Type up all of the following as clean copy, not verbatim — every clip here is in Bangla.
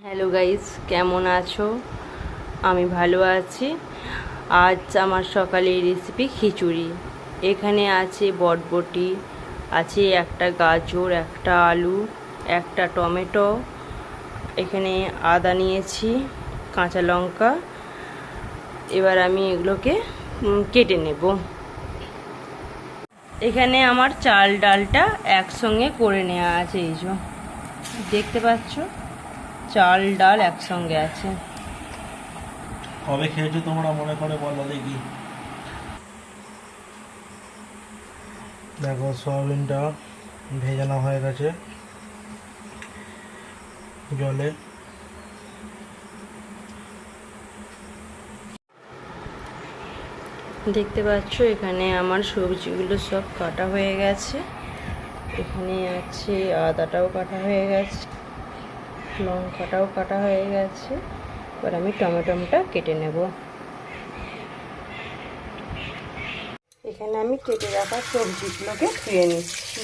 হ্যালো গাইস, কেমন আছো? আমি ভালো আছি। আজ আমার সকালের রেসিপি খিচুড়ি। এখানে আছে বটবটি, আছে একটা গাজর, একটা আলু, একটা টমেটো, এখানে আদা নিয়েছি, কাঁচা লঙ্কা। এবার আমি এগুলোকে কেটে নেব। এখানে আমার চাল ডালটা একসঙ্গে করে নেওয়া আছে। এই যে দেখতে পাচ্ছ, চাল ডাল একসঙ্গে আছে। কবে খেয়েছো তোমরা মনে করে বলো দেখি। দেখো সয়াবিনটা ভেজানো হয়ে গেছে জলে। দেখতে পাচ্ছ এখানে আমার সবজিগুলো সব কাটা হয়ে গেছে। এখানে আছে আদাটাও কাটা হয়ে গেছে, লঙ্কাটাও কাটা হয়ে গেছে। এবার আমি টমেটোটা কেটে নেব। এখানে আমি কেটে রাখা সবজিগুলোকে ধুয়ে নিচ্ছি।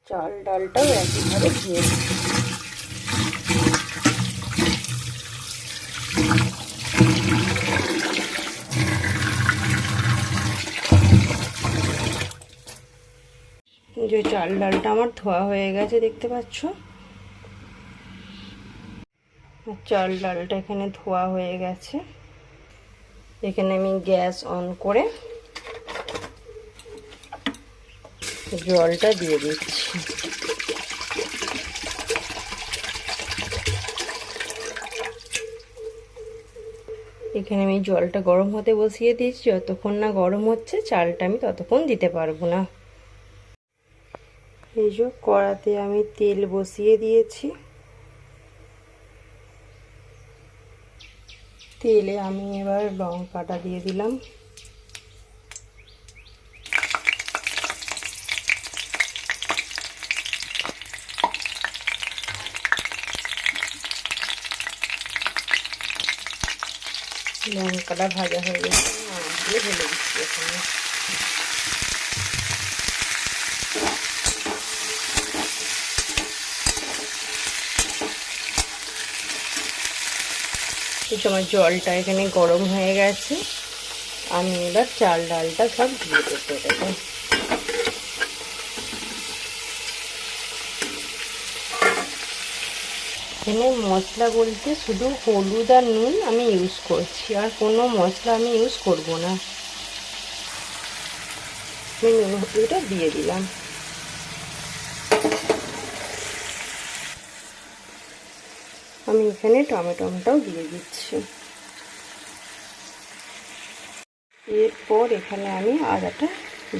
চাল ডালটাও একইভাবে ধুয়ে নিচ্ছি। যে চাল ডালটা আমার ধোয়া হয়ে গেছে, দেখতে পাচ্ছ। চাল ডালটা এখানে ধোয়া হয়ে গেছে। এখানে আমি গ্যাস অন করে জলটা দিয়ে দিচ্ছি। এখানে আমি জলটা গরম হতে বসিয়ে দিয়েছি। যতক্ষণ না গরম হচ্ছে চালটা আমি ততক্ষণ দিতে পারবো না। এই যে কড়াতে আমি তেল বসিয়ে দিয়েছি। তেলে আমি এবার লঙ্কাটা দিয়ে দিলাম। লঙ্কাটা ভাজা হয়ে গেছে, দিয়ে ঢেলে দিচ্ছি এখানে। এই সময় জলটা এখানে গরম হয়ে গেছে। আমি এবার চাল ডালটা সব দিয়ে দেবো। এখানে মশলা বলতে শুধু হলুদ আর নুন আমি ইউজ করছি, আর কোনো মশলা আমি ইউজ করব না। আমি নুন হলুদটা দিয়ে দিলাম। আমি এখানে টমেটোটাও দিয়ে দিচ্ছি। এরপর এখানে আমি আদাটা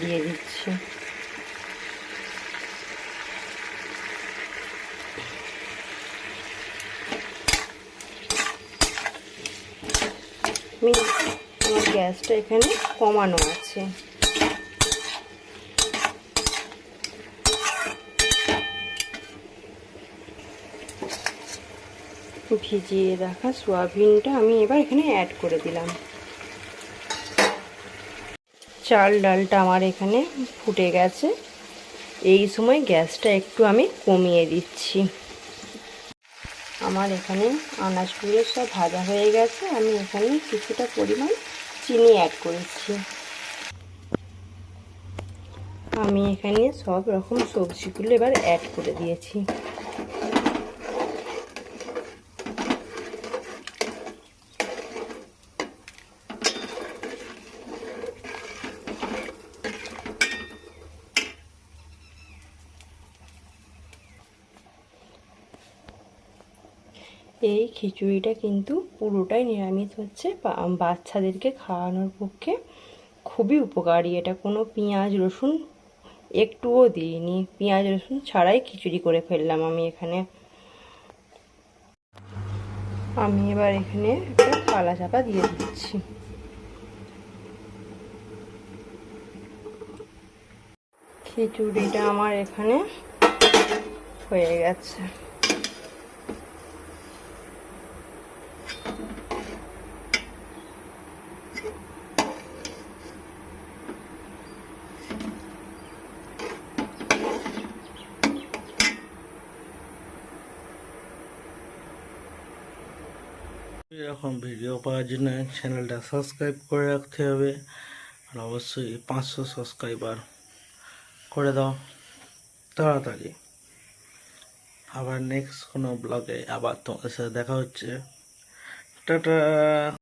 দিয়ে দিচ্ছি। আমার গ্যাসটা এখানে কমানো আছে। ভিজিয়ে রাখা সয়াবিনটা আমি এবার এখানে অ্যাড করে দিলাম। চাল ডালটা আমার এখানে ফুটে গেছে। এই সময় গ্যাসটা একটু আমি কমিয়ে দিচ্ছি। আমার এখানে আনাজগুলো সব ভাজা হয়ে গেছে। আমি এখানে কিছুটা পরিমাণ চিনি অ্যাড করেছি। আমি এখানে সব রকম সবজিগুলো এবার অ্যাড করে দিয়েছি। এই খিচুড়িটা কিন্তু পুরোটাই নিরামিষ হচ্ছে। বাচ্চাদেরকে খাওয়ানোর পক্ষে খুবই উপকারী। এটা কোনো পেঁয়াজ রসুন একটুও দিইনি, পেঁয়াজ রসুন ছাড়াই খিচুড়ি করে ফেললাম আমি এখানে। আমি এবার এখানে একটা থালা চাপা দিয়ে দিচ্ছি। খিচুড়িটা আমার এখানে হয়ে গেছে। এরকম ভিডিও পাওয়ার জন্য চ্যানেলটা সাবস্ক্রাইব করে রাখতে হবে, আর অবশ্যই 500 সাবস্ক্রাইবার করে দাও তাড়াতাড়ি। আবার নেক্সট কোনো ব্লগে আবার তোমাদের সাথে দেখা হচ্ছে। টাটা।